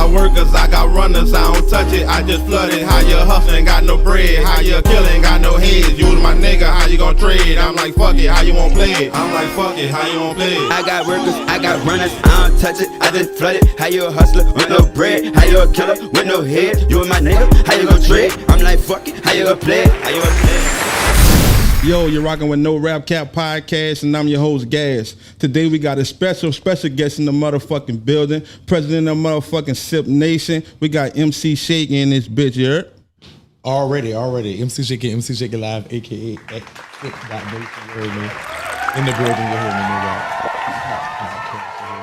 got workers, I got runners, I don't touch it, I just flood it. How you hustling, got no bread? How you killing, got no heads? You was my nigga, how you gon' trade? I'm like, fuck it, how you won't play it? I'm like, fuck it, how you won't play it? I got workers, I got runners, I don't touch it, I just flood it. How you a hustler with no bread? How you a killer with no head? You was my nigga, how you gon' trade? I'm like, fuck it, how you gon' play it? How you gon' play it? Yo, you're rocking with No Rap Cap Podcast, and I'm your host, Gas. Today we got a special guest in the motherfucking building. President of motherfucking Sip Nation. We got MC Shakie in this bitch, you heard? Already. MC Shakie, mcshakielive, a.k.a. Sip.nation, you heard me? In the building, you heard me, no rap.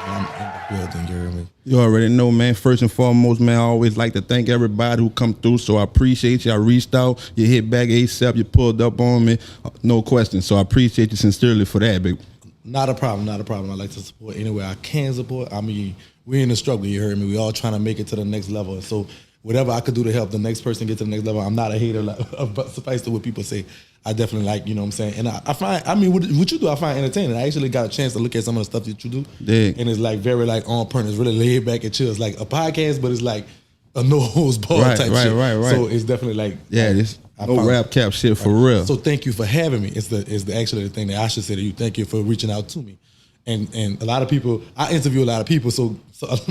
I'm in the building, you heard me? You already know, man. First and foremost, man, I always like to thank everybody who come through, so I appreciate you. I reached out, you hit back ASAP, you pulled up on me, no question. So I appreciate you sincerely for that, baby. Not a problem. I like to support anywhere I can support. I mean, we're in the struggle, you heard me? We all trying to make it to the next level. And so whatever I could do to help the next person get to the next level, I'm not a hater, but suffice to what people say. I definitely like, you know what I'm saying? And I find, I mean, what you do, I find entertaining. I actually got a chance to look at some of the stuff that you do. Yeah. And it's like very like on point. It's really laid back and chill. It's like a podcast, but it's like a no holds barred type shit. Right. So it's definitely like, yeah, this no rap cap shit for real. So thank you for having me. It's actually the thing that I should say to you. Thank you for reaching out to me. And a lot of people, I interview a lot of people, so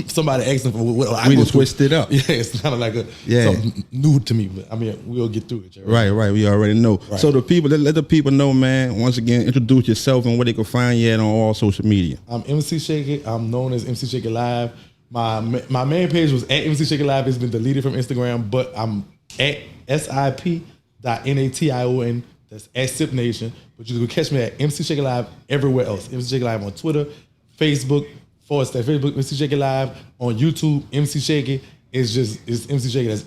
somebody asking for what I we just switched it up. Yeah, it's kind of like something new to me, but I mean, we'll get through it. Right, we already know. Right. So the people, let the people know, man, once again, introduce yourself and where they can find you at on all social media. I'm MC Shakie. I'm known as mcshakielive. My main page was at mcshakielive. It's been deleted from Instagram, but I'm at sip.nation. That's at Sip Nation. But you can catch me at MC Shakie Live everywhere else. MC Shakie Live on Twitter, Facebook, Facebook, MC Shakie Live, on YouTube, MC Shakie. It's MC Shakie. That's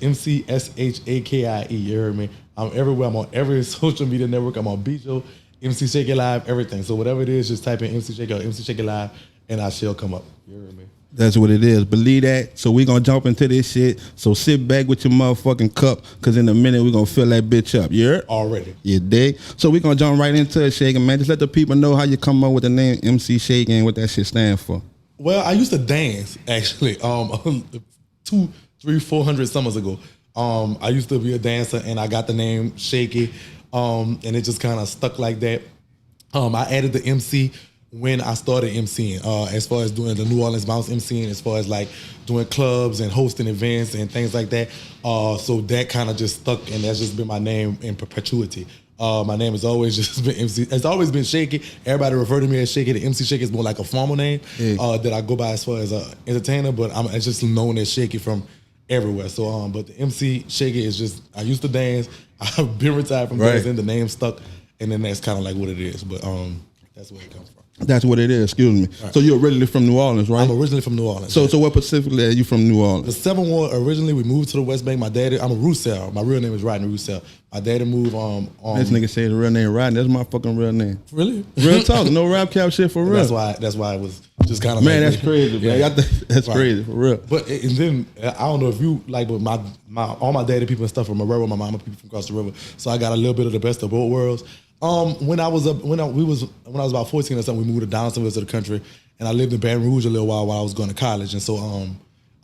mcshakie. You heard me? I'm everywhere. I'm on every social media network. I'm on Bijo, MC Shakie Live, everything. So whatever it is, just type in MC Shakie or MC Shakie Live, and I shall come up. You heard me? That's what it is. Believe that. So we gonna jump into this shit. So sit back with your motherfucking cup, cause in a minute we gonna fill that bitch up. You heard? Already. You dig? So we gonna jump right into it, Shaking, man. Just let the people know how you come up with the name MC Shakie and what that shit stand for. Well, I used to dance actually. 200, 300, 400 summers ago. I used to be a dancer, and I got the name Shakie, and it just kind of stuck like that. I added the MC when I started MCing, as far as doing the New Orleans bounce MCing, as far as like doing clubs and hosting events and things like that. So that kind of just stuck, and that's just been my name in perpetuity. My name has always just been MC. It's always been Shakie. Everybody refer to me as Shakie. The MC Shakie is more like a formal name that I go by as far as an entertainer, but I'm just known as Shakie from everywhere. So, but the MC Shakie is just, I used to dance. I've been retired from dancing. The name stuck, and then that's kind of like what it is. But that's where it comes from. That's what it is, excuse me. Right. So you're originally from New Orleans, right? I'm originally from New Orleans. So what specifically are you from New Orleans? The 7th Ward, originally we moved to the West Bank. My daddy, I'm a Roussel. My real name is Rodney Roussel. My daddy moved this nigga say the real name Rodney. That's my fucking real name. Really? Real talk, no rap cap shit for real. That's why it was just kind of man, like, that's crazy, man. Yeah. That's crazy, for real. But and then, I don't know if you, like, but all my daddy people and stuff from Marrero, my mama people from across the river. So I got a little bit of the best of both worlds. When I was about 14 or something, we moved to Donaldsonville to the country, and I lived in Baton Rouge a little while I was going to college, and so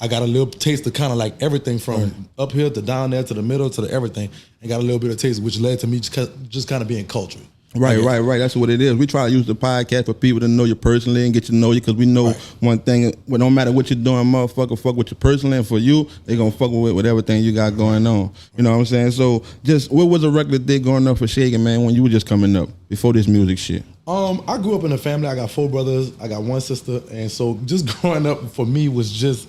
I got a little taste of kind of like everything from up here to down there to the middle to the everything, and got a little bit of taste, which led to me just kind of being cultured. Right. That's what it is. We try to use the podcast for people to know you personally and get to know you, because we know one thing, well, no matter what you're doing, motherfucker, fuck with you personally, and for you, they gonna fuck with everything you got going on. You know what I'm saying? So just, what was a regular day growing up for Shakie, man, when you were just coming up, before this music shit? I grew up in a family. I got 4 brothers. I got 1 sister. And so just growing up for me was just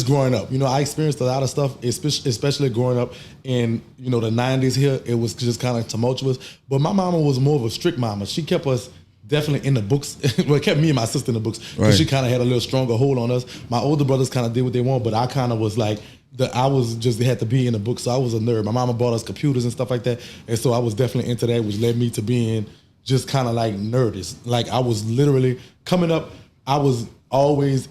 growing up. You know, I experienced a lot of stuff, especially growing up in, you know, the 90s here. It was just kind of tumultuous. But my mama was more of a strict mama. She kept us definitely in the books. Well, it kept me and my sister in the books. Because she kind of had a little stronger hold on us. My older brothers kind of did what they want, but I kind of was like, they had to be in the books. So I was a nerd. My mama bought us computers and stuff like that. And so I was definitely into that, which led me to being just kind of like nerdish. Like I was literally coming up, I was always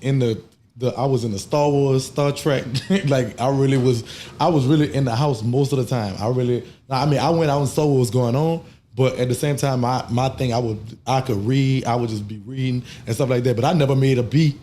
I was in the Star Wars, Star Trek. Like I was really in the house most of the time. I went out and saw what was going on, but at the same time, my thing, I could read. I would just be reading and stuff like that. But I never made a beat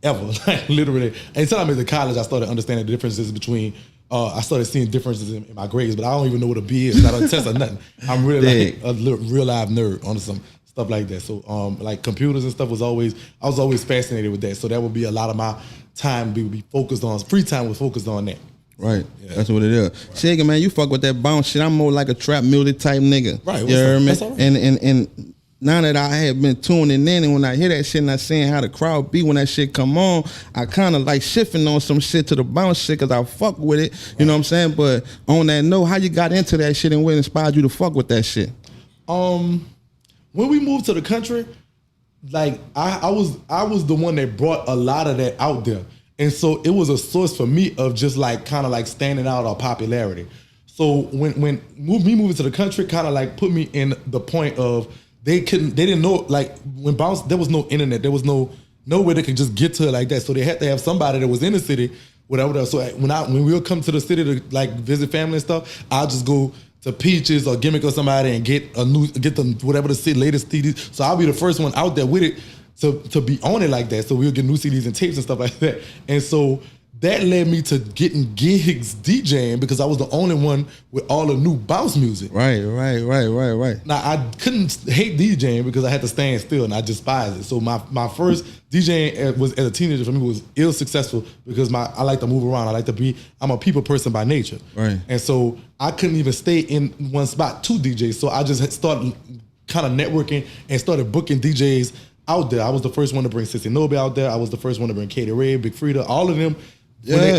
ever. Like literally. Until I went to college, I started understanding the differences between. I started seeing differences in my grades, but I don't even know what a B is. I don't test or nothing. I'm really like a real live nerd on some stuff like that. So like computers and stuff I was always fascinated with that. So that would be a lot of my time we would be focused on. Free time was focused on that. Right, that's what it is. Shakie, man, you fuck with that bounce shit. I'm more like a trap music type nigga. Right, you heard me? That's all right. And now that I have been tuning in, and when I hear that shit and I seeing how the crowd be when that shit come on, I kind of like shifting on some shit to the bounce shit because I fuck with it. You know what I'm saying? But on that note, how you got into that shit and what inspired you to fuck with that shit? When we moved to the country, like I was the one that brought a lot of that out there. And so it was a source for me of just like kind of like standing out of popularity. So when me moving to the country kind of like put me in the point of they didn't know, like when bounce, there was no internet, there was nowhere they could just get to it like that. So they had to have somebody that was in the city, whatever. So when we would come to the city to like visit family and stuff, I'll just go to Peaches or Gimmick or somebody and get the whatever the latest CDs. So I'll be the first one out there with it. To be on it like that. So we'll get new CDs and tapes and stuff like that. And so that led me to getting gigs DJing because I was the only one with all the new bounce music. Right. Now I couldn't hate DJing because I had to stand still and I despised it. So my first DJing was as a teenager for me was ill successful because I like to move around. I'm a people person by nature. Right. And so I couldn't even stay in one spot to DJ. So I just started kind of networking and started booking DJs out there. I was the first one to bring Sissy Nobe out there. I was the first one to bring Katie Ray, Big Frida, all of them.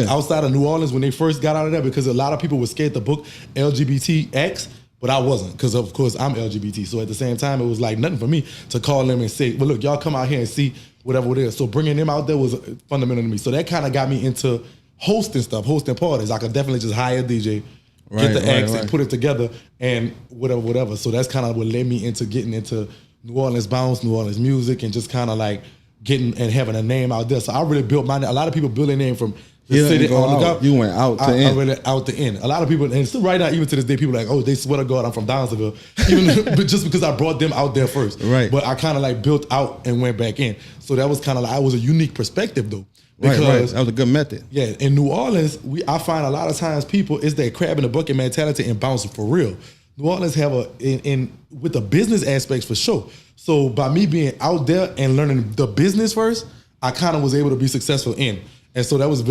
Outside of New Orleans, when they first got out of there, because a lot of people were scared to book LGBTX, but I wasn't, because of course I'm LGBT. So at the same time, it was like nothing for me to call them and say, well, look, y'all come out here and see whatever it is. So bringing them out there was fundamental to me. So that kind of got me into hosting parties. I could definitely just hire a DJ, get the acts and put it together and whatever. So that's kind of what led me into getting into New Orleans bounce, New Orleans music, and just kind of like getting and having a name out there. So I really built mine. A lot of people build their name from the city on the go. You went out to end. I really out the end. A lot of people, and still right now, even to this day, people are like, oh, they swear to God, I'm from Downsville. Even but just because I brought them out there first. Right. But I kind of like built out and went back in. So that was kind of like, I was a unique perspective though. Because, right. That was a good method. Yeah, in New Orleans, I find a lot of times people, it's that crab in the bucket mentality and bouncing for real. New Orleans have with the business aspects for sure. So by me being out there and learning the business first, I kind of was able to be successful in. And so that was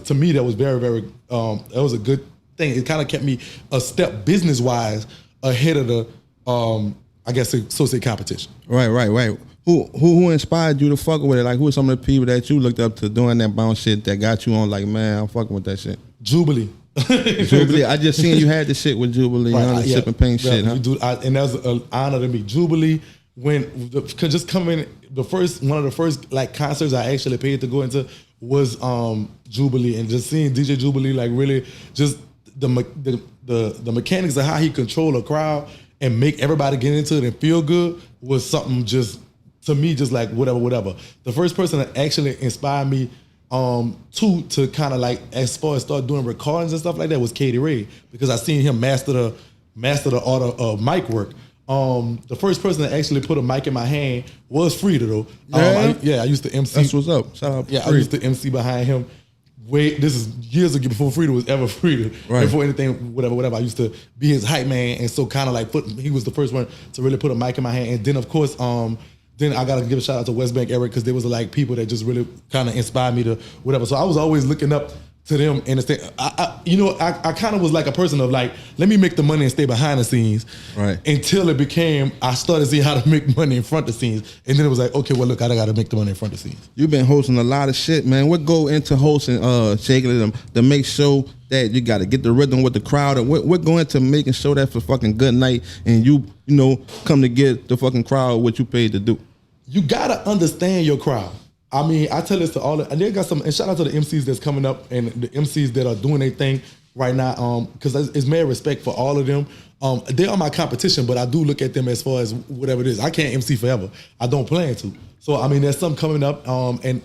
to me, that was very, very, that was a good thing. It kind of kept me a step business wise ahead of the, I guess, associate competition. Right. Who inspired you to fuck with it? Like, who are some of the people that you looked up to doing that bounce shit that got you on? Like, man, I'm fucking with that shit. Jubilee. Jubilee. I just seen you had the shit with Jubilee, the sipping pink shit, huh? And that was an honor to me. Jubilee, one of the first like concerts I actually paid to go into was Jubilee, and just seeing DJ Jubilee like really just the mechanics of how he control a crowd and make everybody get into it and feel good was something just to me just like whatever. The first person that actually inspired me to kind of like as far as start doing recordings and stuff like that was Katie Ray, because I seen him master the art of mic work. The first person that actually put a mic in my hand was Frida though. I used to MC. That's what's up. Shout out. Yeah, I used to MC behind him. This is years ago before Frida was ever Frida. Right. Before anything, whatever. I used to be his hype man, and so kind of like he was the first one to really put a mic in my hand. And then of course, then I gotta give a shout out to West Bank Eric, because there was like people that just really kind of inspired me to whatever. So I was always looking up to them and I kind of was like a person of like, let me make the money and stay behind the scenes. Right. Until it became, I started seeing how to make money in front of the scenes. And then it was like, okay, well look, I gotta make the money in front of the scenes. You've been hosting a lot of shit, man. What go into hosting Shakie to make sure that you gotta get the rhythm with the crowd, and what go into making sure that for fucking good night and you come to get the fucking crowd what you paid to do? You gotta understand your crowd. I mean, I tell this to all and they got some, and shout out to the MCs that's coming up and the MCs that are doing their thing right now, because it's mad respect for all of them. They are my competition, but I do look at them as far as whatever it is. I can't MC forever. I don't plan to. So, I mean, there's something coming up, and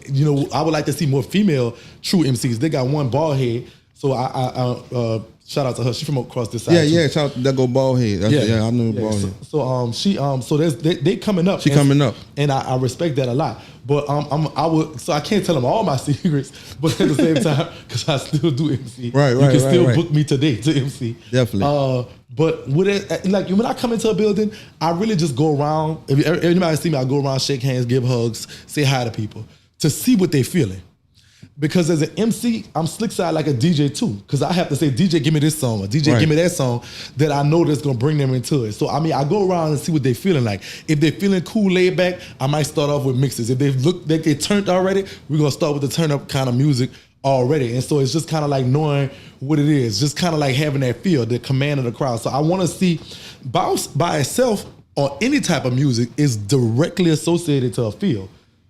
I would like to see more female true MCs. They got one bald head, So I shout out to her. She's from across this side. Yeah, shout out to that go bald head. I knew bald head. So they coming up. She coming up, and I respect that a lot. But I can't tell them all my secrets, but at the same time, because I still do MC. Right. You can still book me today to MC. Definitely. But with it, like when I come into a building, I really just go around. If anybody see me, I go around, shake hands, give hugs, say hi to people to see what they're feeling. Because as an MC, I'm slick side like a DJ too. Because I have to say, DJ, give me this song, or DJ, give me that song that I know that's gonna bring them into it. So I mean, I go around and see what they're feeling like. If they're feeling cool, laid back, I might start off with mixes. If they look like they turned already, we're gonna start with the turn up kind of music already. And so it's just kind of like knowing what it is, just kind of like having that feel, the command of the crowd. So I want to see bounce by itself or any type of music is directly associated to a feel.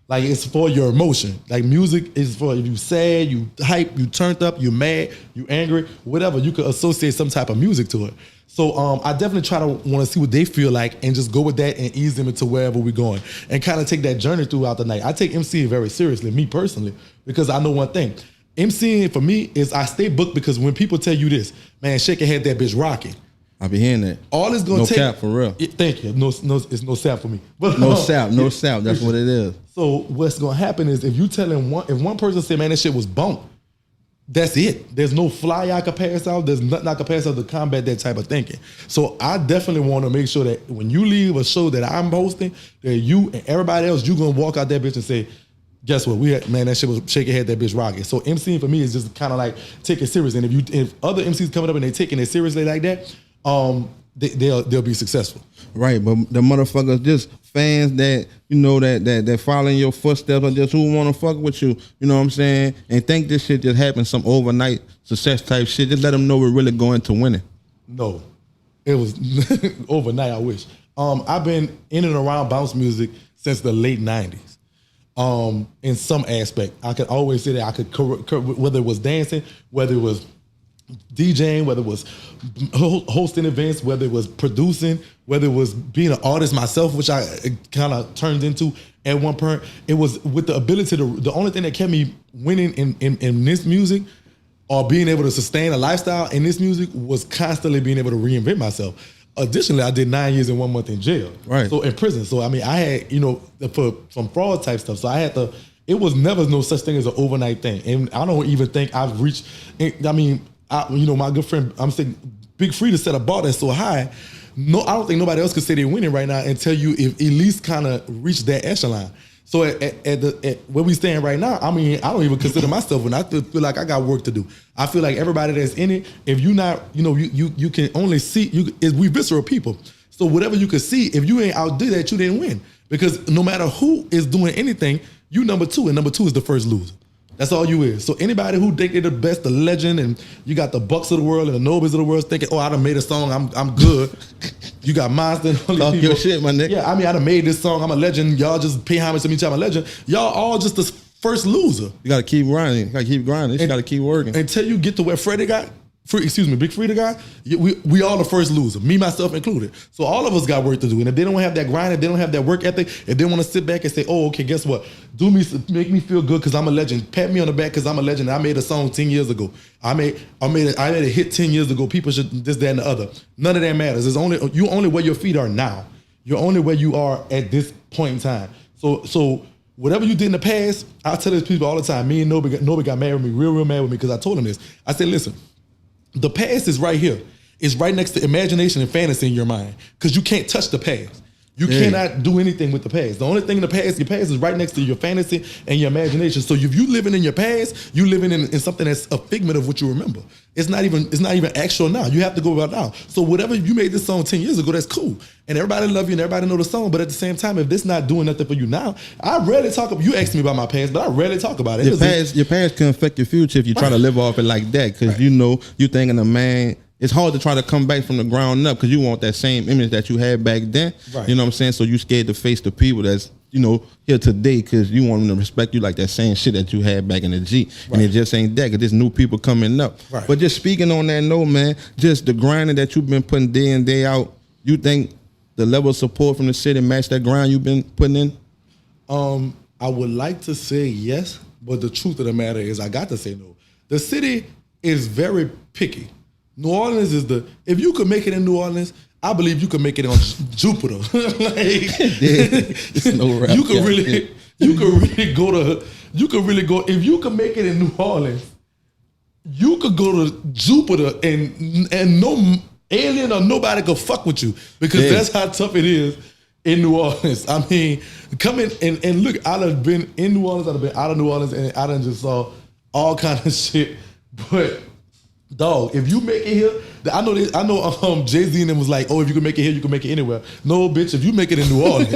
Like it's for your emotion. Like music is for if you sad, you hype, you turned up, you mad, you angry, whatever. You could associate some type of music to it. So I definitely try to want to see what they feel like and just go with that and ease them into wherever we're going and kind of take that journey throughout the night. I take MCing very seriously, me personally, because I know one thing. MCing for me is I stay booked because when people tell you this, man, Shakie had that bitch rocking. I be hearing that. All it's gonna take. No sap for real. Thank you. No, it's no sap for me. But no sap. That's what it is. So what's gonna happen is if you telling if one person say, man, that shit was bunk, that's it. There's no fly I could pass out. There's nothing I could pass out to combat that type of thinking. So I definitely want to make sure that when you leave a show that I'm hosting, that you and everybody else, you gonna walk out that bitch and say, guess what? That shit was Shakie had that bitch rocking. So MCing for me is just kind of like take it serious. And if other MCs coming up and they taking it seriously like that, they'll be successful. Right, but the motherfuckers just fans that that following your footsteps or just who want to fuck with you, you know what I'm saying, and think this shit just happened, some overnight success type shit. Just let them know we're really going to winning. No, it was overnight. I wish. I've been in and around bounce music since the late '90s. In some aspect, I could always say that I could, whether it was dancing, whether it was DJing, whether it was hosting events, whether it was producing, whether it was being an artist myself, which I kind of turned into at one point. It was with the ability to, the only thing that kept me winning in this music or being able to sustain a lifestyle in this music was constantly being able to reinvent myself. Additionally, I did 9 years and 1 month in jail. Right. So in prison. So I mean, I had, for some fraud type stuff. So I had to, it was never no such thing as an overnight thing. And I don't even think I've reached, my good friend, I'm saying Big Free to set a bar that's so high. No, I don't think nobody else could say they're winning right now and tell you if at least kind of reach that echelon. So at where we stand right now, I mean, I don't even consider myself when I feel like I got work to do. I feel like everybody that's in it, if you're not, you can only see, we visceral people. So whatever you can see, if you ain't outdid that, you didn't win. Because no matter who is doing anything, you number two, and number two is the first loser. That's all you is. So anybody who think they're the best, the legend, and you got the Bucks of the world and the Nobles of the world thinking, oh, I done made a song, I'm good. You got Monster and all these people. Your shit, my nigga. Yeah, I mean, I done made this song, I'm a legend. Y'all just pay homage to me, I'm a legend. Y'all all just the first loser. You gotta keep grinding. You gotta keep working. Until you get to where Freddie got, Big Frida guy, we all the first loser, me, myself included. So all of us got work to do. And if they don't have that grind, if they don't have that work ethic, if they want to sit back and say, oh, okay, guess what? Make me feel good because I'm a legend. Pat me on the back because I'm a legend. I made a song 10 years ago. I made a hit 10 years ago. People should this, that, and the other. None of that matters. You're only where your feet are now. You're only where you are at this point in time. So whatever you did in the past, I tell these people all the time. Me and Nobi got mad with me, real mad with me because I told him this. I said, listen, the past is right here. It's right next to imagination and fantasy in your mind because you can't touch the past. You cannot do anything with the past. The only thing in the past, your past is right next to your fantasy and your imagination. So if you living in your past, you living in something that's a figment of what you remember. It's not even actual now. You have to go about now. So whatever you made this song 10 years ago, that's cool. And everybody love you and everybody know the song. But at the same time, if this not doing nothing for you now, I rarely talk about, you asked me about my past, but I rarely talk about it. Your past can affect your future if you try to live off it like that. Because you thinking a man, it's hard to try to come back from the ground up because you want that same image that you had back then. Right. You know what I'm saying? So you scared to face the people that's, here today because you want them to respect you like that same shit that you had back in the G. Right. And it just ain't that because there's new people coming up. Right. But just speaking on that note, man, just the grinding that you've been putting day in, day out, you think the level of support from the city match that grind you've been putting in? I would like to say yes, but the truth of the matter is I got to say no. The city is very picky. New Orleans is if you could make it in New Orleans, I believe you could make it on Jupiter. It's no rap. You could really go, if you could make it in New Orleans, you could go to Jupiter and no alien or nobody could fuck with you because that's how tough it is in New Orleans. I mean, come in and look, I done been in New Orleans, I've been out of New Orleans, and I done just saw all kind of shit. But dog, if you make it here, I know Jay-Z and them was like, oh, if you can make it here, you can make it anywhere. No, bitch, if you make it in New Orleans,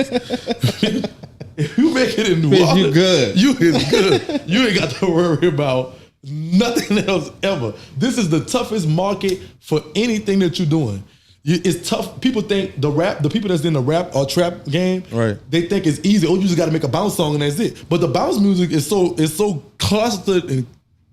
if you make it in New Orleans, you good. You is good. You ain't got to worry about nothing else ever. This is the toughest market for anything that you're doing. It's tough. People think the people that's in the rap or trap game, right? They think it's easy. Oh, you just got to make a bounce song and that's it. But the bounce music is so clustered and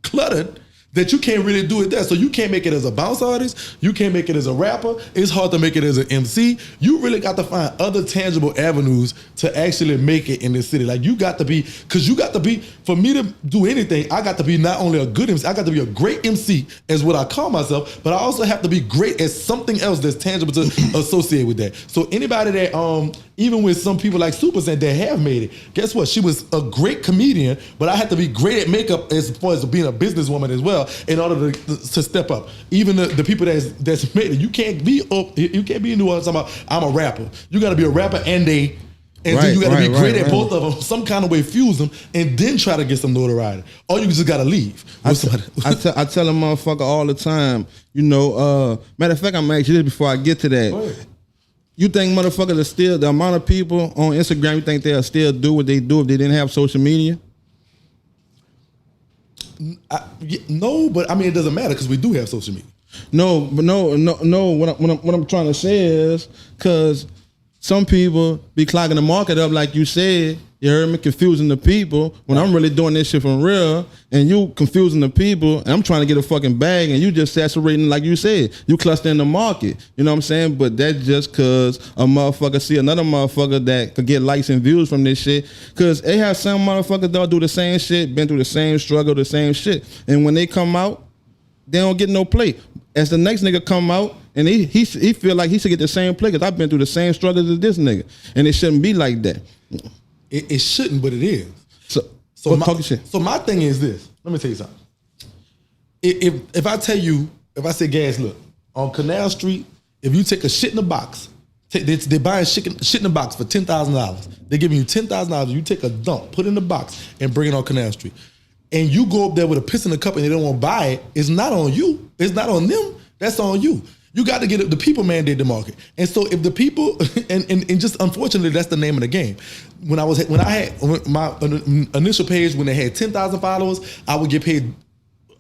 cluttered that you can't really do it there. So you can't make it as a bounce artist. You can't make it as a rapper. It's hard to make it as an MC. You really got to find other tangible avenues to actually make it in this city. Like you got to be, for me to do anything, I got to be not only a good MC, I got to be a great MC is what I call myself, but I also have to be great at something else that's tangible to associate with that. So anybody that, even with some people like Super Saint that have made it, guess what? She was a great comedian, but I had to be great at makeup as far as being a businesswoman as well in order to step up. Even the people that's made it, you can't be in New Orleans talking about I'm a rapper. You got to be a rapper and then you got to be great at both of them, some kind of way fuse them, and then try to get some notoriety. Or you just got to leave. I tell a motherfucker all the time, matter of fact, I'm asking you this before I get to that. You think motherfuckers are still, the amount of people on Instagram, you think they'll still do what they do if they didn't have social media? No, but I mean, it doesn't matter because we do have social media. No. What I'm trying to say is because some people be clogging the market up, like you said. You heard me, confusing the people when I'm really doing this shit from real, and you confusing the people, and I'm trying to get a fucking bag, and you just saturating, like you said, you clustering the market. You know what I'm saying? But that's just because a motherfucker see another motherfucker that could get likes and views from this shit. Because they have some motherfuckers that do the same shit, been through the same struggle, the same shit, and when they come out, they don't get no play. As the next nigga come out, and he feel like he should get the same play because I've been through the same struggles as this nigga, and it shouldn't be like that. It shouldn't, but it is. So my thing is this. Let me tell you something. If I tell you, if I say, Gas, look, on Canal Street, if you take a shit in a box, they're buying shit in a box for $10,000. They're giving you $10,000. You take a dump, put it in the box, and bring it on Canal Street. And you go up there with a piss in the cup and they don't want to buy it. It's not on you. It's not on them. That's on you. You got to get it. The people mandate the market. And so if the people, and just unfortunately, that's the name of the game. When I had my initial page, when they had 10,000 followers, I would get paid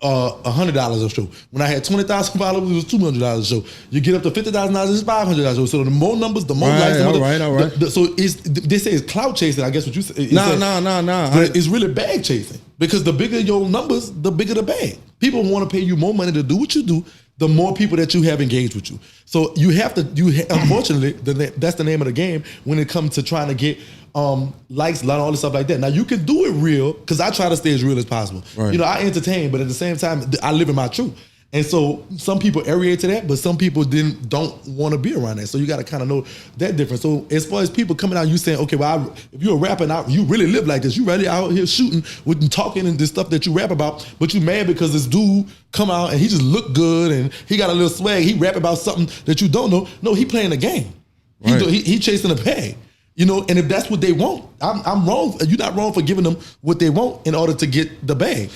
$100 a show. When I had 20,000 followers, it was $200 a show. You get up to $50,000, it's $500 a show. So the more numbers, the more likes. All right. So they say it's clout chasing. I guess what you say. No. But it's really bag chasing because the bigger your numbers, the bigger the bag. People want to pay you more money to do what you do. The more people that you have engaged with you. So you have to, unfortunately, that's the name of the game when it comes to trying to get likes, all this stuff like that. Now you can do it real, because I try to stay as real as possible. Right. I entertain, but at the same time, I live in my truth. And so some people aerate to that, but some people don't want to be around that. So you got to kind of know that difference. So as far as people coming out, you saying, okay, well, if you're a rapper and you really live like this, you really out here shooting with talking and this stuff that you rap about, but you mad because this dude come out and he just look good and he got a little swag. He rap about something that you don't know. No, he playing the game. Right. He chasing a bag. And if that's what they want, I'm wrong. You're not wrong for giving them what they want in order to get the bag.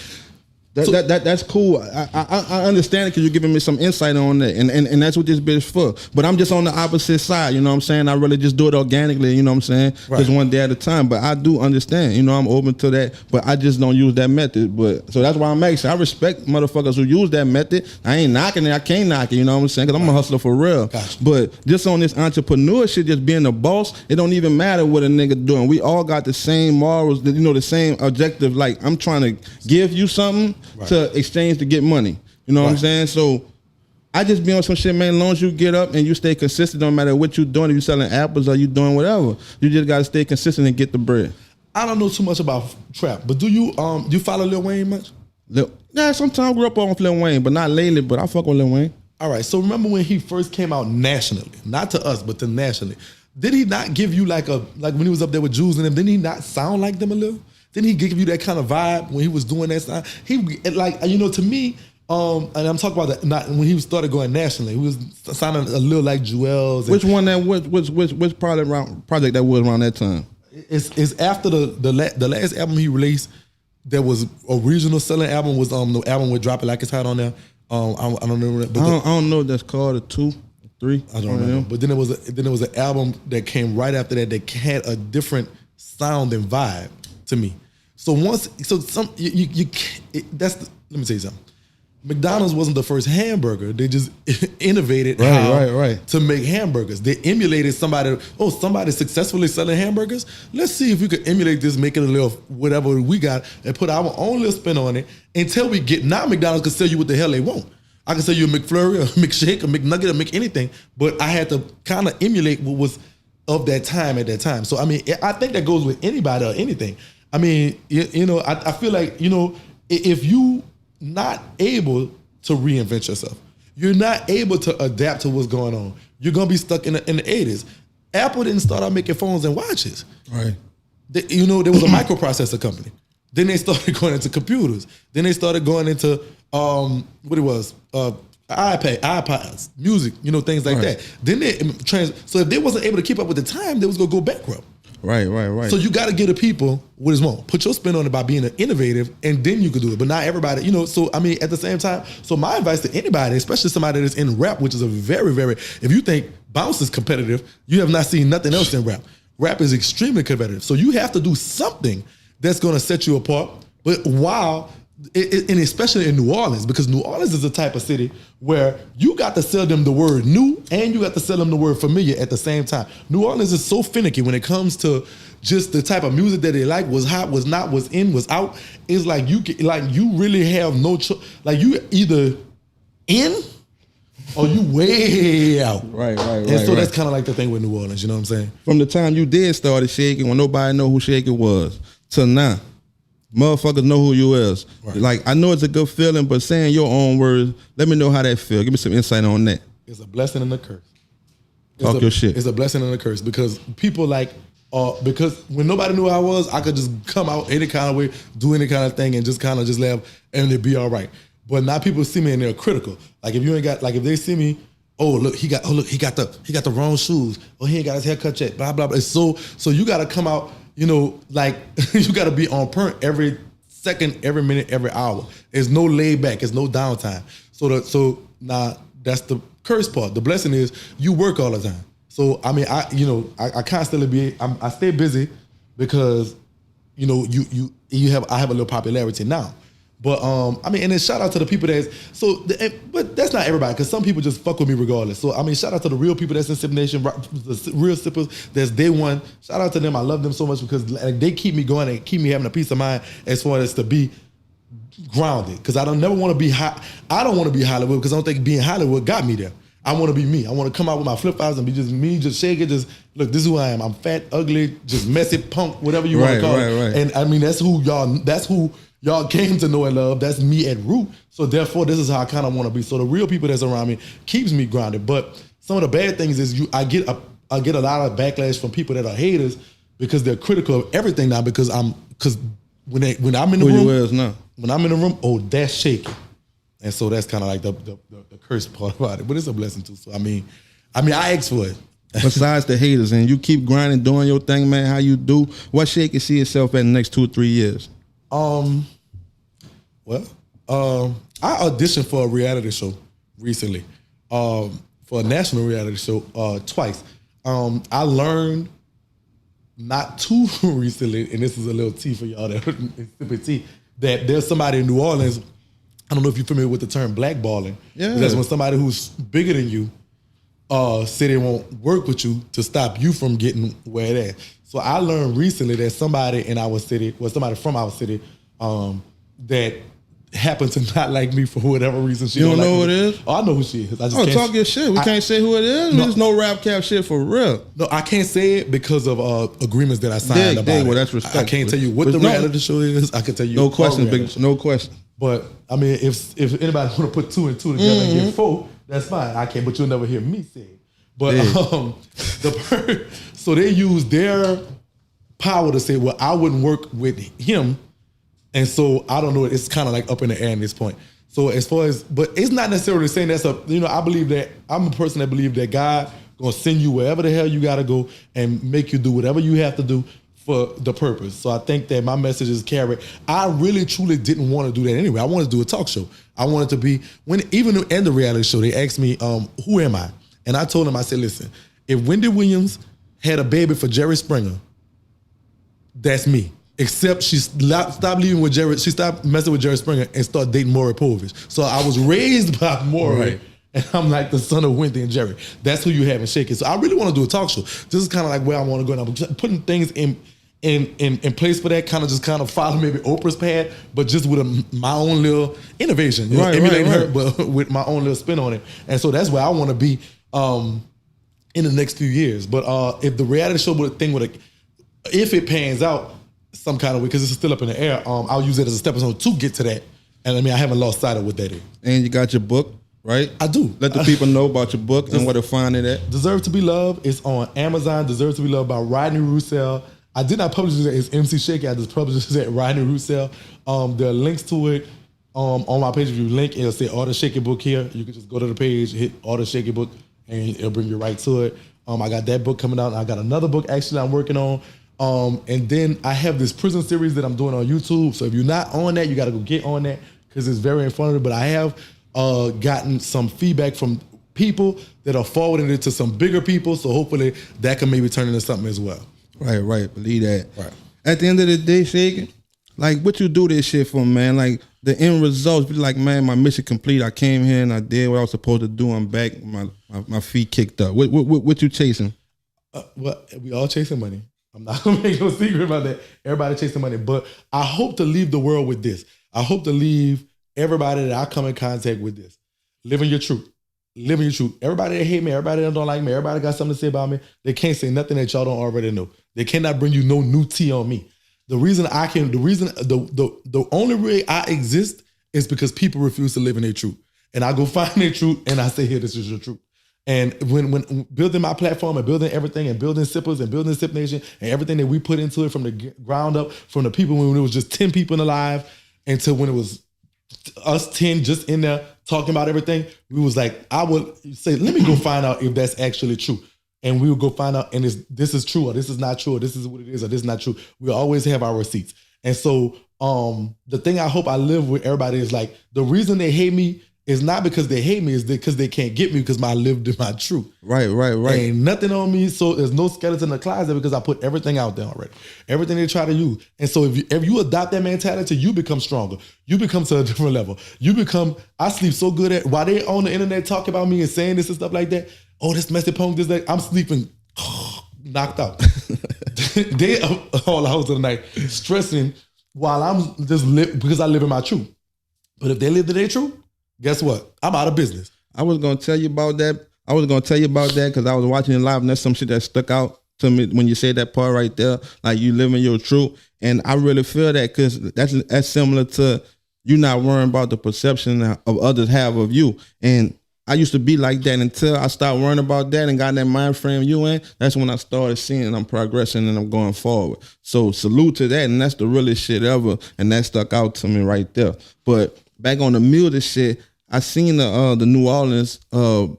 That's cool. I understand it because you're giving me some insight on that, and that's what this bitch for. But I'm just on the opposite side, you know what I'm saying? I really just do it organically, you know what I'm saying? Just one day at a time. But I do understand, I'm open to that, but I just don't use that method. But so that's why I'm asking. I respect motherfuckers who use that method. I ain't knocking it. I can't knock it, you know what I'm saying? Because I'm a hustler for real. Gotcha. But just on this entrepreneur shit, just being a boss, it don't even matter what a nigga doing. We all got the same morals, the same objective. Like, I'm trying to give you something to exchange to get money. You know what I'm saying? So I just be on some shit, man. As long as you get up and you stay consistent, no matter what you're doing, if you're selling apples or you doing whatever, you just gotta stay consistent and get the bread. I don't know too much about trap, but do you follow Lil Wayne much? Yeah, sometimes I grew up on Lil Wayne, but not lately. But I fuck with Lil Wayne. All right, so remember when he first came out nationally, not to us, but to nationally. Did he not give you like when he was up there with Jules and them? Didn't he not sound like them a little? Didn't he give you that kind of vibe when he was doing that stuff? He like, you know, to me, and I'm talking about that. Not when he started going nationally, he was sounding a little like Jewels. Which one that which project that was around that time? It's after the last album he released. There was a regional selling album. Was the album with Drop It Like It's Hot on there. I don't remember that. But I don't know what that's called. A 2, 3. I don't remember. But then it was an album that came right after that had a different sound and vibe to me. So let me tell you something. McDonald's wasn't the first hamburger. They just innovated to make hamburgers. They emulated somebody successfully selling hamburgers. Let's see if we could emulate this, make it a little whatever we got, and put our own little spin on it until we get, now McDonald's can sell you what the hell they want. I can sell you a McFlurry, a McShake, a McNugget, a Mc-anything, but I had to kind of emulate what was of that time at that time. So, I mean, I think that goes with anybody or anything. I mean, you know, I feel like, you know, if you not able to reinvent yourself, you're not able to adapt to what's going on, you're gonna be stuck in the 80s. Apple didn't start out making phones and watches. Right. You know, there was a microprocessor company. Then they started going into computers. Then they started going into iPads, music, you know, things like that. Then so if they wasn't able to keep up with the time, they was gonna go bankrupt. Right. So you got to give the people what is more. Put your spin on it by being innovative, and then you can do it. But not everybody, you know. So I mean, at the same time, so my advice to anybody, especially somebody that's in rap, which is a very, very, if you think bounce is competitive, you have not seen nothing else in rap. Rap is extremely competitive. So you have to do something that's going to set you apart. But and especially in New Orleans, because New Orleans is the type of city where you got to sell them the word new and you got to sell them the word familiar at the same time. New Orleans is so finicky when it comes to just the type of music that they like, was hot, was not, was in, was out. It's like you really have no choice. Like you either in or you way out. Right. And so that's kind of like the thing with New Orleans, you know what I'm saying? From the time you did started Shakie, when nobody know who Shakie was, to now, motherfuckers know who you is. Right. Like, I know it's a good feeling, but saying your own words, let me know how that feel. Give me some insight on that. It's a blessing and a curse. Talk your shit. It's a blessing and a curse because people because when nobody knew who I was, I could just come out any kind of way, do any kind of thing, and just kind of just laugh, and it'd be all right. But now people see me and they're critical. Like if you ain't got, like if they see me, he got the wrong shoes. Oh, he ain't got his hair cut yet. Blah blah blah. It's so you got to come out. You know, like you got to be on point every second, every minute, every hour. There's no laid back. There's no downtime. So now that's the curse part. The blessing is you work all the time. So I mean, I constantly I stay busy because you know I have a little popularity now. But I mean, and then shout out to the people but that's not everybody, because some people just fuck with me regardless. So I mean, shout out to the real people that's in Sip Nation, the real sippers that's day one. Shout out to them. I love them so much because they keep me going and keep me having a peace of mind as far as to be grounded. Because I don't never want to be hot. I don't want to be Hollywood because I don't think being Hollywood got me there. I want to be me. I want to come out with my flip-flops and be just me, just shake it, just look, this is who I am. I'm fat, ugly, just messy, punk, whatever you want to call it. Right. And I mean, that's who y'all came to know and love. That's me at root. So therefore, this is how I kind of want to be. So the real people that's around me keeps me grounded. But some of the bad things is I get a lot of backlash from people that are haters because they're critical of everything now. Because when I'm in the room, who you is now? When I'm in the room, that's Shakie. And so that's kind of like the curse part about it. But it's a blessing too. So I mean, I asked for it. Besides the haters, and you keep grinding, doing your thing, man, how you do, what Shakie see itself in the next 2 or 3 years? I auditioned for a reality show recently, for a national reality show twice. I learned not too recently, and this is a little tea for y'all that there's somebody in New Orleans. I don't know if you're familiar with the term blackballing. Yeah, that's when somebody who's bigger than you say they won't work with you to stop you from getting where it is. So I learned recently that somebody in our city, somebody from our city, that happened to not like me for whatever reason. You don't know who it is? Oh, I know who she is. I just talk your shit. We can't say who it is. There's no rap cap shit for real. No, I can't say it because of agreements that I signed about it. Well, that's respect. I can't tell you what the reality show is. I can tell you. No question, no question. But I mean, if anybody want to put 2 and 2 together and get 4, that's fine. I can't, but you'll never hear me say it. But so they use their power to say, well, I wouldn't work with him, and so I don't know. It's kind of like up in the air at this point. So as far as, but it's not necessarily saying that's a, you know, I believe that I'm a person that believe that God gonna send you wherever the hell you gotta go and make you do whatever you have to do for the purpose. So I think that my message is carried. I really truly didn't want to do that anyway. I wanted to do a talk show. I wanted to be, when even in the reality show, they asked me, who am I? And I told them, I said, listen, if Wendy Williams had a baby for Jerry Springer, that's me. Except she stopped leaving with Jerry, she stopped messing with Jerry Springer and started dating Maury Povich. So I was raised by Maury. Right. And I'm like the son of Wendy and Jerry. That's who you have in Shakie. So I really want to do a talk show. This is kind of like where I want to go. And I'm putting things in place for that, kind of follow maybe Oprah's path, but just with my own little innovation. You know, emulating her, but with my own little spin on it. And so that's where I want to be in the next few years. But if the reality show if it pans out some kind of way, because it's still up in the air, I'll use it as a stepping stone to get to that. And I mean, I haven't lost sight of what that is. And you got your book, right? I do. Let the people know about your book and where to find it at. Deserve to Be Loved is on Amazon. Deserve to Be Loved by Rodney Roussel. I did not publish it as MC Shakie. I just published it at Rodney Roussel. There are links to it on my page. If you link, it'll say Order Shakie book here. You can just go to the page, hit Order Shakie book, and it'll bring you right to it. I got that book coming out. I got another book actually I'm working on. And then I have this prison series that I'm doing on YouTube. So if you're not on that, you got to go get on that because it's very informative. But I have gotten some feedback from people that are forwarding it to some bigger people. So hopefully that can maybe turn into something as well. Right. Believe that. Right. At the end of the day, Shakie, like what you do this shit for, man? Like the end results, be like, man, my mission complete. I came here and I did what I was supposed to do. I'm back. My feet kicked up. What you chasing? Well, we all chasing money. I'm not gonna make no secret about that. Everybody chasing money, but I hope to leave the world with this. I hope to leave everybody that I come in contact with this. Living your truth. Living your truth. Everybody that hate me, everybody that don't like me, everybody got something to say about me, they can't say nothing that y'all don't already know. They cannot bring you no new tea on me. The only way I exist is because people refuse to live in their truth. And I go find their truth and I say, here, this is your truth. And when building my platform and building everything and building Sippers and building Sip Nation and everything that we put into it from the ground up, from the people when it was just 10 people alive until when it was us 10 just in there talking about everything, we was like, I would say, let me go find out if that's actually true. And we would go find out, and this is true, or this is not true, or this is what it is, or this is not true. We always have our receipts. And so the thing I hope I live with everybody is like, the reason they hate me is not because they hate me, it's because they can't get me because I lived in my truth. Right. Ain't nothing on me, so there's no skeleton in the closet because I put everything out there already. Everything they try to use. And so if you adopt that mentality, you become stronger. You become to a different level. I sleep so good at, while they on the internet talking about me and saying this and stuff like that, oh, this messy punk, this, that, I'm sleeping knocked out. They all hours of the night stressing while I'm just because I live in my truth. But if they live in their truth, guess what? I'm out of business. I was gonna tell you about that because I was watching it live and there's some shit that stuck out to me when you said that part right there. Like you living your truth, and I really feel that because that's similar to you not worrying about the perception of others have of you. And I used to be like that until I started worrying about that and got that mind frame you in. That's when I started seeing I'm progressing and I'm going forward. So salute to that, and that's the realest shit ever, and that stuck out to me right there. But back on the music shit, I seen the New Orleans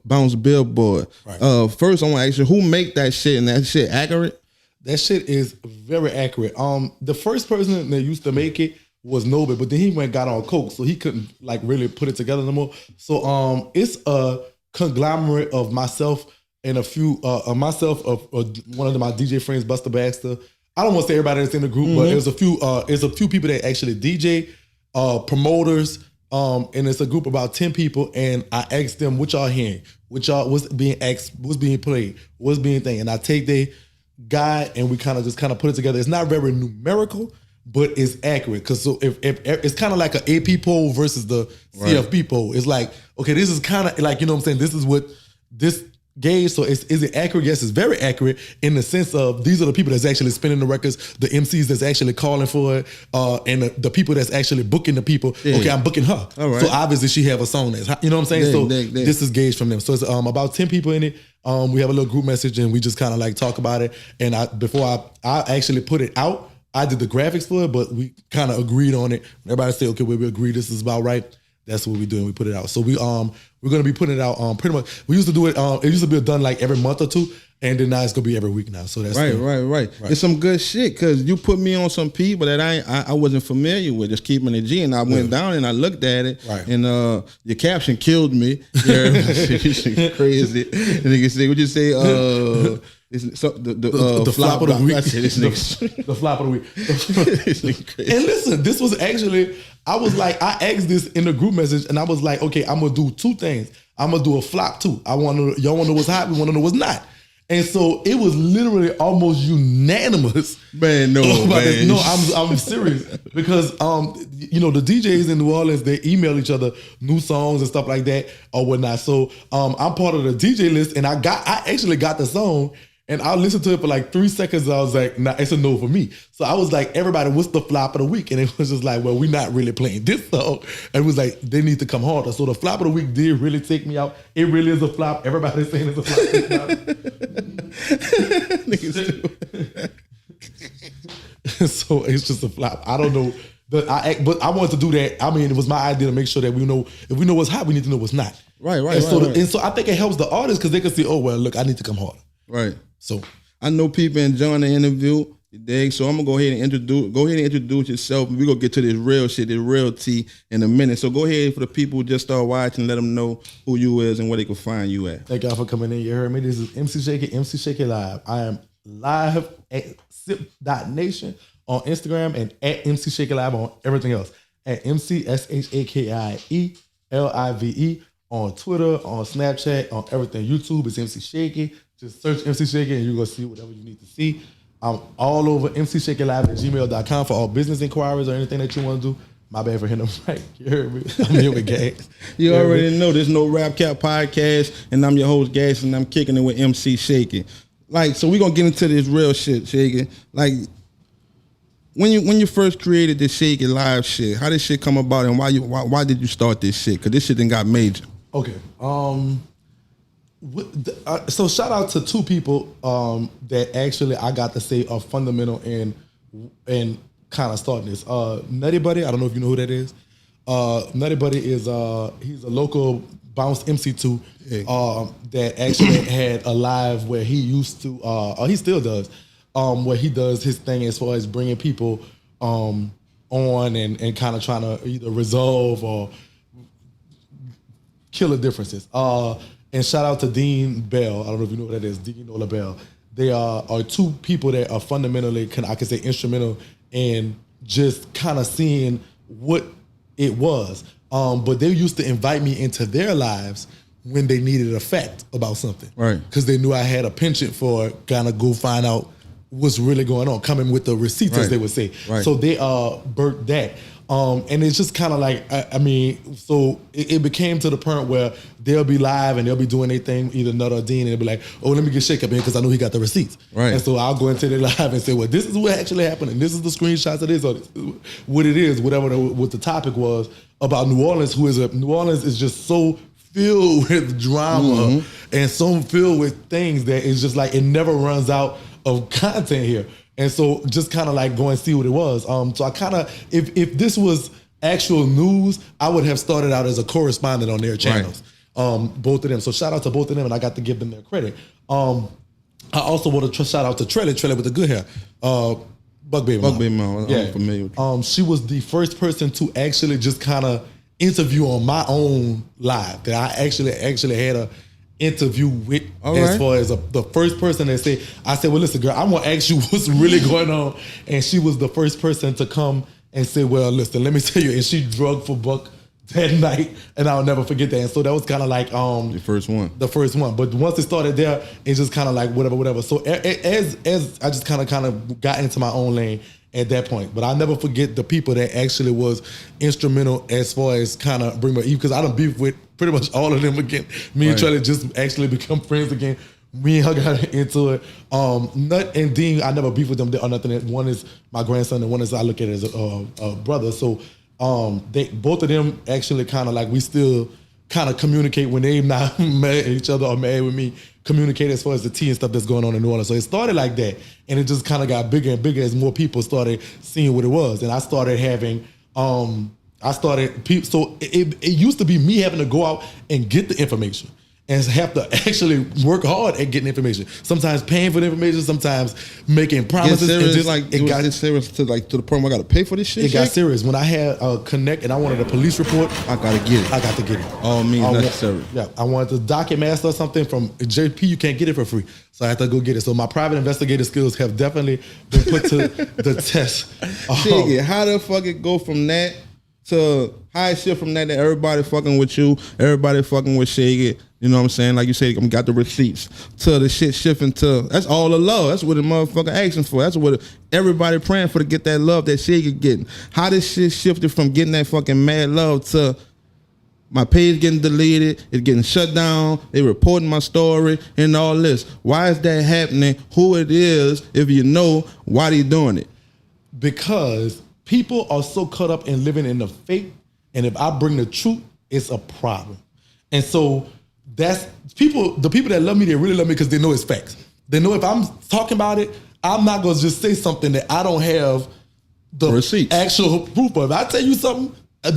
bounce billboard. Right. First, I want to ask you, who make that shit, and that shit accurate? That shit is very accurate. The first person that used to make it was Noble, but then he went and got on coke, so he couldn't like really put it together no more. So it's a conglomerate of myself and a few of one of my DJ friends, Buster Baxter. I don't want to say everybody that's in the group, but there's a few people that actually DJ, promoters. And it's a group of about 10 people, and I asked them what y'all hearing, what's being asked, what's being played, what's being thing, and I take their guide and we kind of put it together. It's not very numerical, but it's accurate because so if it's kind of like an AP poll versus the CFP poll. It's like, okay, this is kind of like, you know what I'm saying, this is what this gauge. So is it accurate? Yes, it's very accurate in the sense of these are the people that's actually spinning the records, the MCs that's actually calling for it, and the people that's actually booking the people. Yeah. Okay, I'm booking her. All right. So obviously she have a song that's, you know what I'm saying? So this is gauged from them. So it's about 10 people in it. We have a little group message and we just kind of like talk about it. And before I actually put it out, I did the graphics for it, but we kind of agreed on it. Everybody said, okay, we agree this is about right. That's what we do, and we put it out. So we're gonna be putting it out pretty much. We used to do it. It used to be done like every month or two, and then now it's gonna be every week now. So that's right. It's some good shit because you put me on some people that I wasn't familiar with. Just keeping it G, and I went down and I looked at it, and your caption killed me. Yeah, crazy. And nigga say, what you say? The flop of the week. The flop of the week. And listen, this was actually, I was like, I asked this in the group message, and I was like, okay, I'm gonna do two things. I'm gonna do a flop too. Y'all want to know what's hot? We want to know what's not. And so it was literally almost unanimous. Man, no, man. No, I'm serious because the DJs in New Orleans, they email each other new songs and stuff like that or whatnot. So I'm part of the DJ list, and I actually got the song. And I listened to it for like 3 seconds. And I was like, nah, it's a no for me. So I was like, everybody, what's the flop of the week? And it was just like, well, we're not really playing this song. And it was like, they need to come harder. So the flop of the week did really take me out. It really is a flop. Everybody's saying it's a flop. So it's just a flop. I don't know. But I wanted to do that. I mean, it was my idea to make sure that we know, if we know what's hot, we need to know what's not. Right. And so I think it helps the artists because they can see, oh, well, look, I need to come harder. Right. So I know people enjoying the interview, you dig? So I'm gonna go ahead and introduce yourself. We're gonna get to this real shit, this real tea in a minute. So go ahead for the people who just start watching, let them know who you is and where they can find you at. Thank y'all for coming in. You heard me. This is MC Shakie, mcshakielive. I am live at sip.nation on Instagram and at mcshakielive on everything else. At mcshakielive on Twitter, on Snapchat, on everything. YouTube is MC Shakie. Just search MC Shakie and you're going to see whatever you need to see. I'm all over mcshakielive@gmail.com for all business inquiries or anything that you want to do. My bad for hitting them right. You heard me? I'm here with Gas. You already know there's no Rap Cap podcast, and I'm your host, Gas, and I'm kicking it with MC Shakie. Like, so we're going to get into this real shit, Shakie. Like, when you first created this Shakie Live shit, how did shit come about and why did you start this shit? Because this shit done got major. Okay. So shout out to two people that actually I got to say are fundamental in kind of starting this. Nutty Buddy, I don't know if you know who that is. Nutty Buddy is he's a local bounce MC too that actually had a live where he used to or he still does where he does his thing as far as bringing people on and kind of trying to either resolve or kill the differences. And shout out to Dean Bell. I don't know if you know what that is, Dean Ola Bell. They are two people that are fundamentally, I can say, instrumental in just kind of seeing what it was. But they used to invite me into their lives when they needed a fact about something. Right. Because they knew I had a penchant for kind of go find out what's really going on, coming with the receipts, as they would say. Right. So they birthed that. And it's just kind of like, so it became to the point where they'll be live and they'll be doing their thing, either Nut or Dean, and they'll be like, oh, let me get Shake up in because I know he got the receipts. Right. And so I'll go into their live and say, well, this is what actually happened, and this is the screenshots of this, or this is what it is, what the topic was about New Orleans, New Orleans is just so filled with drama and so filled with things that it's just like, it never runs out of content here. And so just kind of like go and see what it was. So I kind of, if this was actual news, I would have started out as a correspondent on their channels, both of them. So shout out to both of them, and I got to give them their credit. I also want to shout out to Trelly with the good hair. Bug Baby Mom. I'm familiar with you. She was the first person to actually just kind of interview on my own live. That I actually had a interview with as far as the first person that said, I said, well, listen, girl, I'm going to ask you what's really going on. And she was the first person to come and say, well, listen, let me tell you. And she drugged for Buck that night, and I'll never forget that. And so that was kind of like the first one. But once it started there, it's just kind of like whatever. So as I just kind of got into my own lane at that point. But I'll never forget the people that actually was instrumental as far as kind of bring me, because I done beef with pretty much all of them again. Me and Charlie just actually become friends again. Me and her got into it. Nut and Dean, I never beef with them or nothing. One is my grandson, and one is I look at it as a brother. So both of them actually kind of like we still kind of communicate when they not mad at each other or mad with me. Communicate as far as the tea and stuff that's going on in New Orleans. So it started like that, and it just kind of got bigger and bigger as more people started seeing what it was, and I started having. So it used to be me having to go out and get the information. And have to actually work hard at getting information. Sometimes paying for the information, sometimes making promises. Serious, and like it got serious to the point where I got to pay for this shit. It got serious when I had a connect and I wanted a police report. I gotta get it. I got to get it. All means necessary. Yeah, I wanted to docket master or something from JP. You can't get it for free, so I had to go get it. So my private investigative skills have definitely been put to the test. Shit, how the fuck it go from that to how it shift from that everybody fucking with you, everybody fucking with Shakie. You know what I'm saying? Like you said, I got the receipts. To the shit shifting to, that's all the love. That's what the motherfucker asking for. That's what everybody praying for, to get that love that Shakie getting. How this shit shifted from getting that fucking mad love to my page getting deleted, it's getting shut down, they reporting my story and all this. Why is that happening? Who it is, if you know, why they doing it? Because people are so caught up in living in the fake, and if I bring the truth, it's a problem. And so that's the people that love me, they really love me because they know it's facts. They know if I'm talking about it, I'm not gonna just say something that I don't have the receipts, actual proof of. If I tell you something,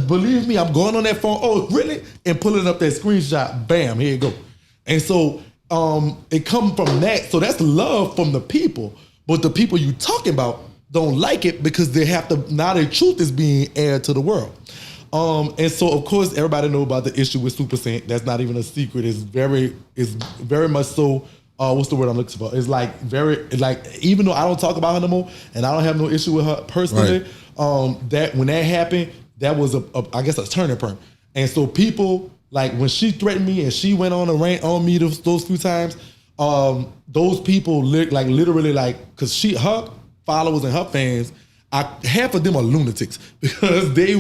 believe me, I'm going on that phone, oh really? And pulling up that screenshot, bam, here you go. And so it comes from that. So that's love from the people. But the people you talking about don't like it because they have to, now their truth is being aired to the world. And so of course everybody know about the issue with Super Saint. That's not even a secret. It's very much so. What's the word I'm looking for? It's like even though I don't talk about her no more, and I don't have no issue with her personally. Right. That when that happened, that was I guess a turning point. And so people, like when she threatened me and she went on a rant on me those few times, those people literally because her followers and her fans, half of them are lunatics because they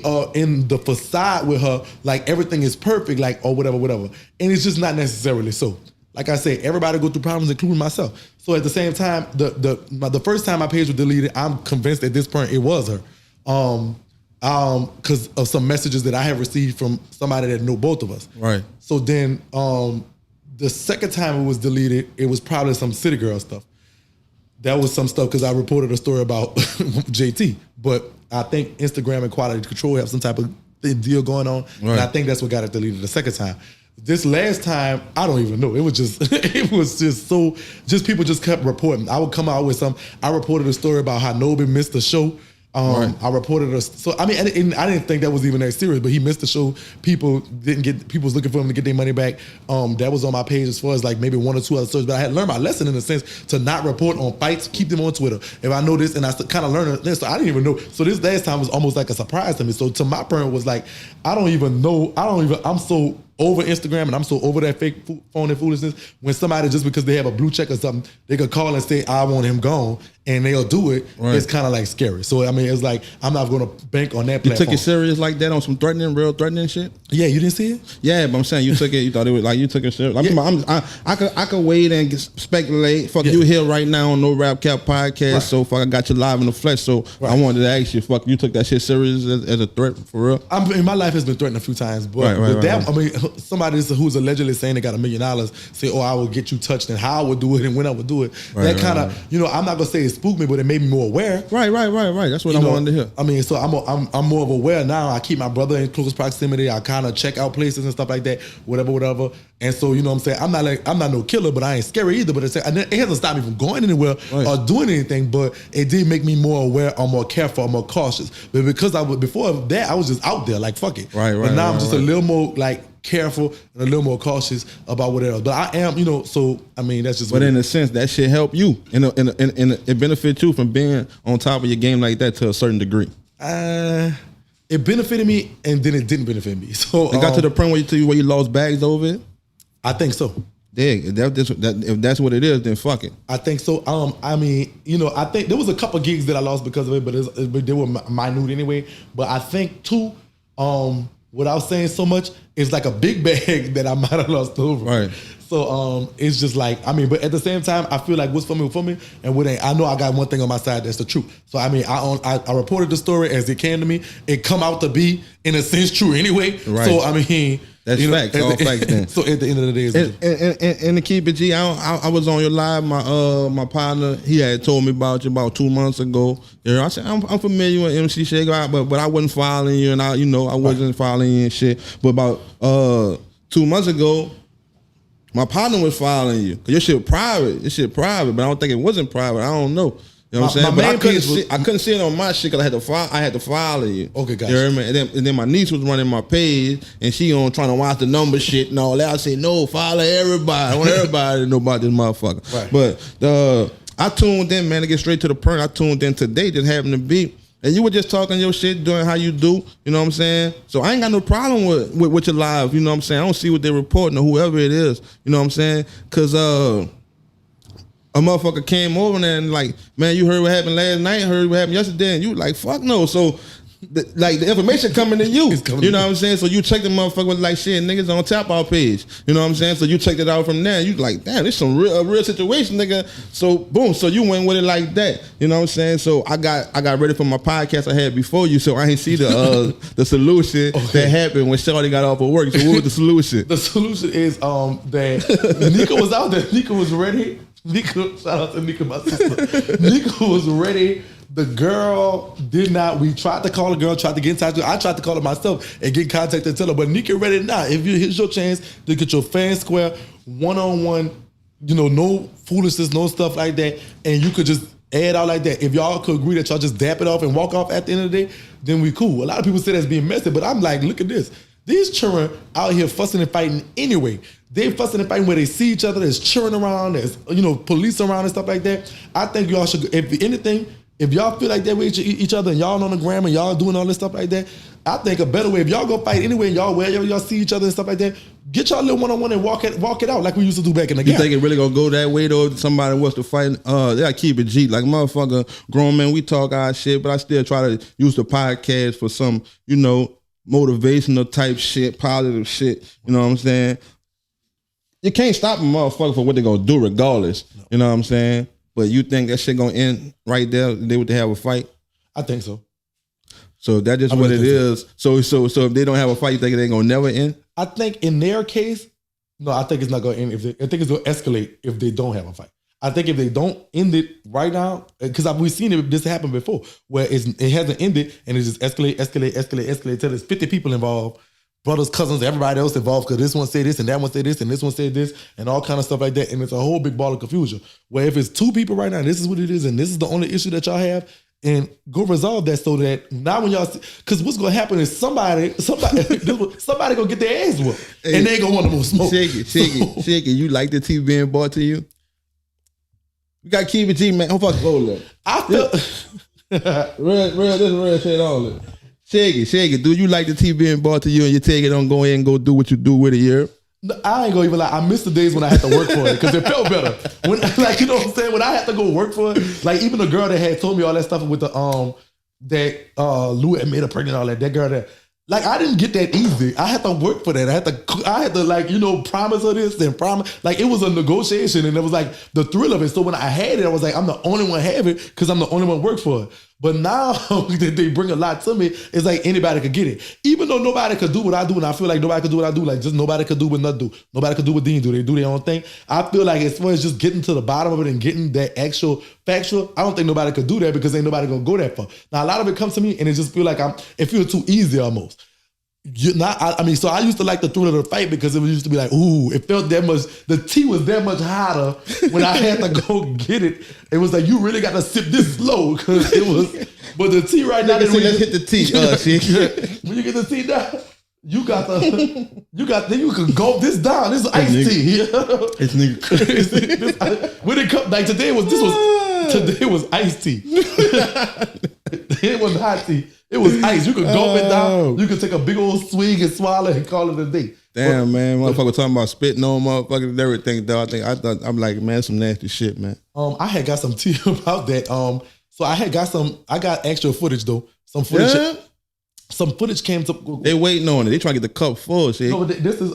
are in the facade with her, like everything is perfect, like or whatever. And it's just not necessarily so. Like I said, everybody go through problems, including myself. So at the same time, the first time my page was deleted, I'm convinced at this point it was her. Because of some messages that I have received from somebody that know both of us. Right. So then the second time it was deleted, it was probably some City Girl stuff. That was some stuff because I reported a story about JT. But I think Instagram and quality control have some type of deal going on. Right. And I think that's what got it deleted the second time. This last time, I don't even know. It was just people just kept reporting. I would come out with I reported a story about how Nobi missed the show. Right. I reported I didn't think that was even that serious, but he missed the show. People was looking for him to get their money back. That was on my page as far as like maybe one or two other stories, but I had learned my lesson in a sense to not report on fights, keep them on Twitter. If I know this, and I kind of learned this, so I didn't even know. So this last time was almost like a surprise to me. So to my parent was like, I'm so over Instagram and I'm so over that fake phone and foolishness. When somebody, just because they have a blue check or something, they could call and say, I want him gone, and they'll do it. Right. It's kind of like scary. So I mean, it's like, I'm not going to bank on that platform. You took it serious like that on some real threatening shit? Yeah, you didn't see it? Yeah, but I'm saying you took it, you thought it was like, you took it serious. I could wait and speculate. Fuck, you here right now on No Rap Cap podcast, right. So fuck, I got you live in the flesh. So right. I wanted to ask you, fuck, you took that shit serious as a threat for real? My life has been threatened a few times, but right. I mean, somebody who's allegedly saying they got $1 million say, oh, I will get you touched, and how I would do it and when I would do it. Right, that kind of, I'm not gonna say it spooked me, but it made me more aware. Right. That's what I wanted to hear. I mean, so I'm more of aware now. I keep my brother in close proximity. I kind of check out places and stuff like that, whatever. And so, you know what I'm saying? I'm not no killer, but I ain't scary either. But it hasn't stopped me from going anywhere or doing anything, but it did make me more aware or more careful or more cautious. But because before that, I was just out there like, fuck it. Right. But now I'm just a little more like careful and a little more cautious about what else. But I am, so I mean, that's just. But in a sense, that shit help you, and it benefits you from being on top of your game like that to a certain degree. It benefited me, and then it didn't benefit me. So it got to the point where you lost bags over it. I think so. Yeah, if that's what it is, then fuck it. I think so. I mean, I think there was a couple gigs that I lost because of it, but they were minute anyway. But I think too, without saying so much, it's like a big bag that I might have lost over. Right. So it's just like, I mean, but at the same time, I feel like what's for me, and what ain't. I know I got one thing on my side that's the truth. So I mean, I reported the story as it came to me. It come out to be in a sense true anyway. Right. So I mean, that's facts. All facts. Then. So at the end of the day, and to keep it G, I was on your live. My partner, he had told me about you about 2 months ago. You know, I said I'm familiar with MC Shakie, but I wasn't following you, and I wasn't following you and shit. But about 2 months ago, my partner was following you. Cause your shit private. Your shit private, but I don't think it wasn't private. I don't know. You know what I'm saying? But I couldn't see it on my shit because I had to follow you. Okay, gotcha. You heard me? And then my niece was running my page, and she trying to watch the number shit and all that. I said, no, follow everybody. I want everybody to know about this motherfucker. Right. But I tuned in, man, to get straight to the point. I tuned in today, just happened to be. And you were just talking your shit, doing how you do, you know what I'm saying? So I ain't got no problem with your live, you know what I'm saying? I don't see what they're reporting or whoever it is, you know what I'm saying? Because a motherfucker came over there and like, man, you heard what happened last night, heard what happened yesterday, and you like, fuck no. So the information coming to you, you know what I'm saying? So you check the motherfucker with like, shit, niggas on tap our page, you know what I'm saying? So you checked it out from there, and you like, damn, this some real situation, nigga. So boom, so you went with it like that, you know what I'm saying? So I got ready for my podcast I had before you, so I ain't see the solution that happened when Shawty got off of work. So what was the solution? The solution is that Nika was out there. Nika was ready. Nika, shout out to Nika, my sister. Nika was ready. The girl did not. We tried to call the girl, tried to get in touch with her. I tried to call her myself and get in contact and tell her. But Nika ready now. If here's your chance to get your fan square one-on-one, you know, no foolishness, no stuff like that, and you could just add out like that. If y'all could agree that y'all just dap it off and walk off at the end of the day, then we cool. A lot of people say that's being messy, but I'm like, look at this. These children out here fussing and fighting anyway. They fussing and fighting where they see each other. There's cheering around. There's, you know, police around and stuff like that. I think y'all should, if anything, if y'all feel like that with each other and y'all on the gram and y'all doing all this stuff like that, I think a better way, if y'all go fight anyway and y'all wherever y'all see each other and stuff like that, get y'all little one-on-one and walk it out like we used to do back in the game. You think it really gonna go that way though? If somebody wants to fight, they gotta keep it G. Like motherfucker, grown men, we talk our shit, but I still try to use the podcast for some, you know, motivational type shit, positive shit. You know what I'm saying? You can't stop a motherfucker for what they gonna do regardless. No. You know what I'm saying? But you think that shit gonna end right there? They would have a fight? I think so. So that's just what it is. So if they don't have a fight, you think it ain't gonna never end? I think in their case, no, I think it's not gonna end. I think it's gonna escalate if they don't have a fight. I think if they don't end it right now, because we've seen this happen before, where it hasn't ended and it just escalate till there's 50 people involved. Brothers, cousins, everybody else involved, because this one said this and that one said this and this one said this and all kind of stuff like that. And it's a whole big ball of confusion. Where if it's two people right now, this is what it is, and this is the only issue that y'all have, and go resolve that so that now when y'all see, because what's gonna happen is somebody gonna get their ass whooped, and they ain't gonna want to move smoke. Shakie, you like the tea being brought to you? You gotta keep it G, man. Hold up. I feel real shit all that. Shakie, do you like the tea being brought to you and you take it on, go ahead and go do what you do with it, yeah? No, I ain't gonna even lie. I miss the days when I had to work for it because it felt better. When, like, you know what I'm saying? When I had to go work for it, like even the girl that had told me all that stuff with the that Lou had made her pregnant, all that girl that, like, I didn't get that easy. I had to work for that. I had to like, you know, promise her this and promise. Like, it was a negotiation, and it was like the thrill of it. So when I had it, I was like, I'm the only one have it because I'm the only one work for it. But now that they bring a lot to me, it's like anybody could get it. Even though nobody could do what I do, and I feel like nobody could do what I do, like just nobody could do what Nut do. Nobody could do what Dean do. They do their own thing. I feel like as far as just getting to the bottom of it and getting that actual factual, I don't think nobody could do that because ain't nobody gonna go that far. Now, a lot of it comes to me and it just feel like it feels too easy almost. So I used to like the thrill of the fight because it used to be like, ooh, it felt that much, the tea was that much hotter when I had to go get it. It was like, you really got to sip this slow because it was, but the tea right now. Let's hit the tea, when you get the tea down, you can gulp this down. This is iced tea. When it come, like today was iced tea. It wasn't hot tea. It was ice. You could gulp it down. You could take a big old swig and swallow and call it a day. Damn, man, motherfucker talking about spitting on motherfuckers and everything, though. I'm like, man, some nasty shit, man. I had got some tea about that. So I got extra footage though. Some footage. Yeah? some footage came to. They waiting on it. They trying to get the cup full. Shit. No, this is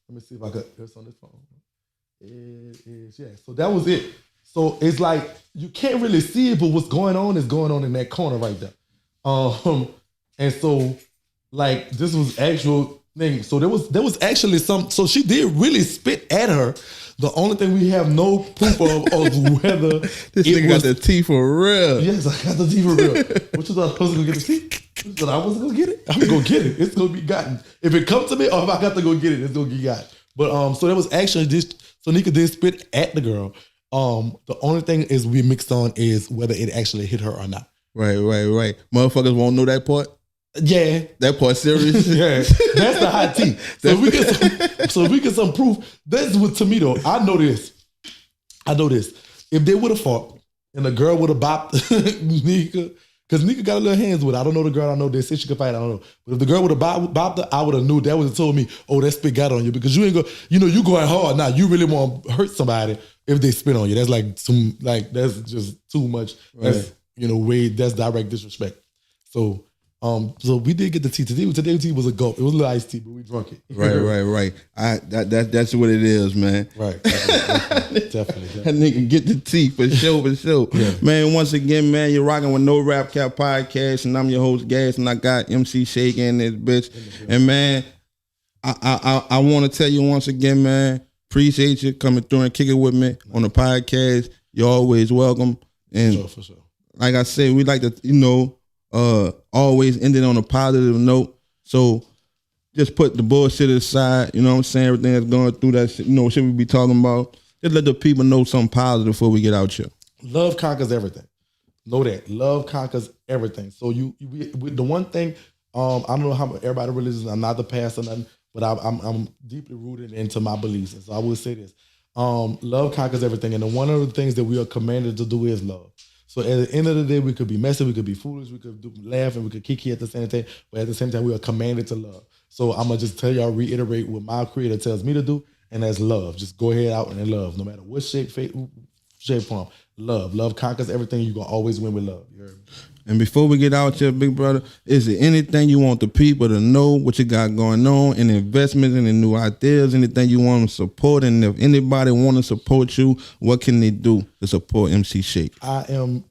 Let me see if I got this on this phone. It is, yeah. So that was it. So it's like you can't really see it, but what's going on is going on in that corner right there. And so like this was actual thing. So there was actually some. So she did really spit at her. The only thing we have no proof of whether this nigga got the tea for real. Yes, I got the tea for real. What you thought I was supposed to go get the tea? You thought I wasn't gonna get it? I'm gonna get it. It's gonna be gotten. If it comes to me, or if I got to go get it, it's gonna get gotten. But so that was actually this. So Nika did spit at the girl. The only thing is we mixed on is whether it actually hit her or not. Right. Motherfuckers won't know that part. Yeah, that part serious. Yeah, that's the hot tea. So if we get some proof. That's what to me though. I know this. If they would have fought and the girl would have bopped Nika, because Nika got a little hands with her. I don't know the girl. I know they said she could fight. I don't know. But if the girl would have bopped her, I would have knew. That would have told me, oh, that spit got on you because you ain't go. You know, you going hard now. You really want to hurt somebody if they spit on you. That's that's just too much. Right. That's that's direct disrespect. So we did get the tea today. Today's tea was a gulp. It was a little iced tea, but we drunk it. Right. That's what it is, man. Right. Definitely. That nigga get the tea for sure. Yeah. Man, once again, man, you're rocking with No Rap Cap Podcast, and I'm your host, Gas, and I got MC Shakie in this bitch. And man, I want to tell you once again, man, appreciate you coming through and kicking with me on the podcast. You're always welcome. And for sure. Like I said, we like to, always end it on a positive note. So just put the bullshit aside, you know what I'm saying? Everything that's going through that shit, shit we be talking about. Just let the people know something positive before we get out here. Love conquers everything. Know that. Love conquers everything. So the one thing, I don't know how everybody religious, I'm not the pastor or nothing, but I'm deeply rooted into my beliefs. And so I will say this. Love conquers everything. And one of the things that we are commanded to do is love. So at the end of the day, we could be messy, we could be foolish, we could laugh, and we could kiki at the same time. But at the same time, we are commanded to love. So I'm going to just tell y'all, reiterate what my creator tells me to do, and that's love. Just go ahead out and love, no matter what shape, form. Love. Love conquers everything. You're going to always win with love. You heard me? And before we get out here, big brother, is there anything you want the people to know what you got going on, any investments, any new ideas, anything you want to support? And if anybody want to support you, what can they do to support MC Shakie?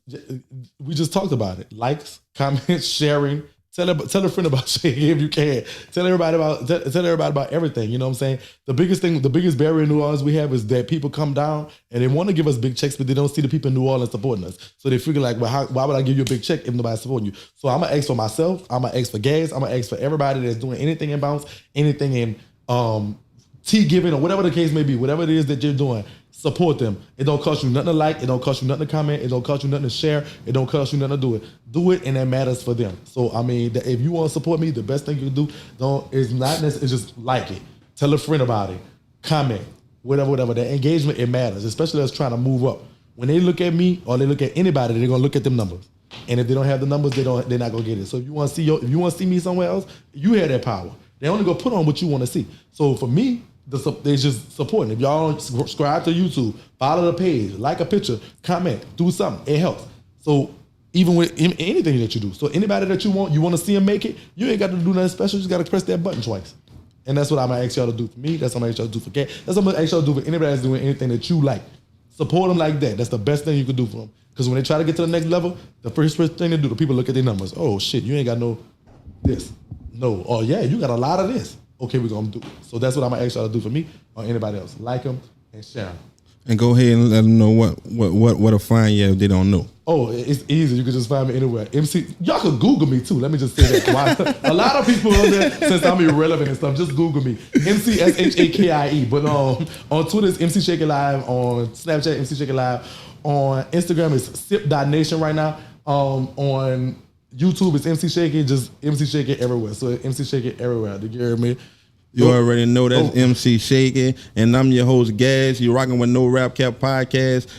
We just talked about it. Likes, comments, sharing. Tell a friend about Shakie if you can. Tell everybody about everything. You know what I'm saying? The biggest barrier in New Orleans we have is that people come down and they want to give us big checks, but they don't see the people in New Orleans supporting us. So they figure like, well, why would I give you a big check if nobody's supporting you? So I'm gonna ask for myself. I'm gonna ask for Gas. I'm gonna ask for everybody that's doing anything in bounce, anything in tea giving or whatever the case may be, whatever it is that you're doing. Support them. It don't cost you nothing to like. It don't cost you nothing to comment. It don't cost you nothing to share. It don't cost you nothing to do it. Do it, and that matters for them. So I mean, if you want to support me, the best thing you can do is not necessarily it's just like it. Tell a friend about it. Comment. Whatever. That engagement, it matters, especially us trying to move up. When they look at me or they look at anybody, they're gonna look at them numbers. And if they don't have the numbers, they're not gonna get it. So if you want to see me somewhere else, you have that power. They only gonna put on what you want to see. So for me, they just supporting. If y'all don't subscribe to YouTube, follow the page, like a picture, comment, do something. It helps. So even with anything that you do. So anybody that you want to see them make it, you ain't got to do nothing special. You just got to press that button twice. And that's what I'm going to ask y'all to do for me. That's what I'm going to ask y'all to do for Kat. That's what I'm going to ask y'all to do for anybody that's doing anything that you like. Support them like that. That's the best thing you can do for them. Because when they try to get to the next level, the first thing they do, the people look at their numbers. Oh, shit, you ain't got no this. No. Oh, yeah, you got a lot of this. Okay, we're going to do it. So that's what I'm going to ask y'all to do for me or anybody else. Like them and share them. And go ahead and let them know what to find you if they don't know. Oh, it's easy. You can just find me anywhere. MC, y'all can Google me too. Let me just say that. A lot of people on there, since I'm irrelevant and stuff, just Google me. McShakie. But on Twitter, it's MC Shakie Live. On Snapchat, MC Shakie Live. On Instagram, it's sip.nation right now. On YouTube, it's MC Shakie. Just MC Shakie everywhere. So MC Shakie everywhere. Do you hear me? You already know that's MC Shakie, and I'm your host, Gas. You're rocking with No Rap Cap Podcast.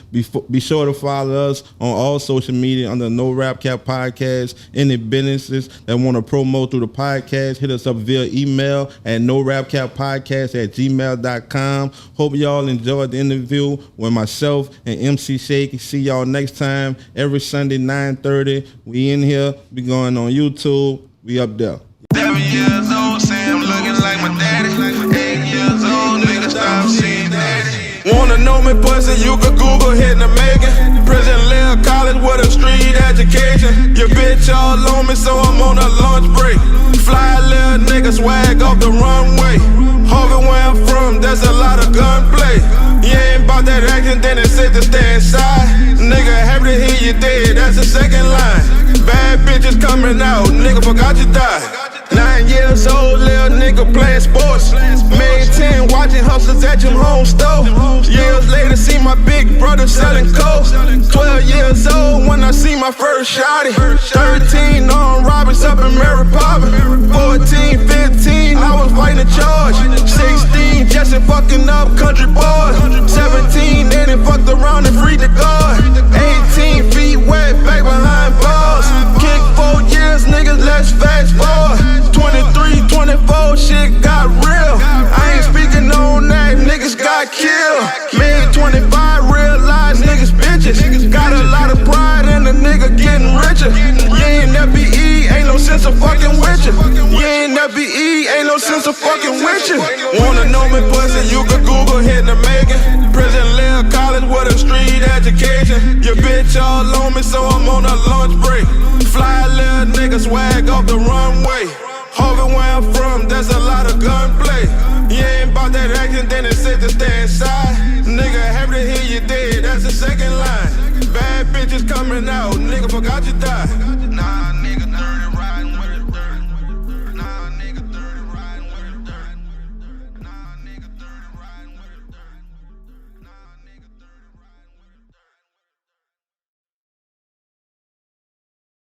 Be sure to follow us on all social media under No Rap Cap Podcast. Any businesses that want to promote through the podcast, hit us up via email at norapcappodcast@gmail.com. Hope y'all enjoyed the interview with myself and MC Shakie. See y'all next time, every Sunday, 9:30. We in here. Be going on YouTube. We up there. 7 years old, say I'm looking like my daddy. 8 years old, nigga, stop seeing daddy. Wanna know me, pussy? You could Google hitting the making. Prison, live, college with a street education. Your bitch all on me, so I'm on a lunch break. Fly little nigga, swag off the runway. Harvey, where I'm from, there's a lot of gunplay. You ain't bout that action, then it's safe to stay inside. Nigga, happy to hear you dead, that's the second line. Bad bitches coming out, nigga, forgot you died. 9 years old, little nigga playing sports. Made 10 watching hustlers at your home store. Years later, see my big brother selling coke. 12 years old when I see my first shotty. 13 on Roberts up in Mary Poppin'. 14, 15, I was fighting a charge. 16, just fucking up country boys. 17, then it fucked around and freed the guard. 18, feet wet, back behind bars. Kick 4 years, niggas, let's fast forward. 23, 24, shit got real. I ain't speaking on that, niggas got killed. Made 25, realized niggas bitches. Got a lot of pride in the nigga getting richer. You ain't FBE, ain't no sense of fucking with you. You ain't FBE, ain't no sense of fucking with you. Wanna know me, pussy? You could Google hitting the making. Prison, live, college with a street education. Your bitch all on me, so I'm on a lunch break. Fly little nigga, swag off the runway. Harvey, where I'm from, there's a lot of gunplay. You ain't bout that action, then it's safe to stay inside. Nigga, happy to hear you dead, that's the second line. Bad bitches coming out, nigga, forgot you died. Nah, nigga.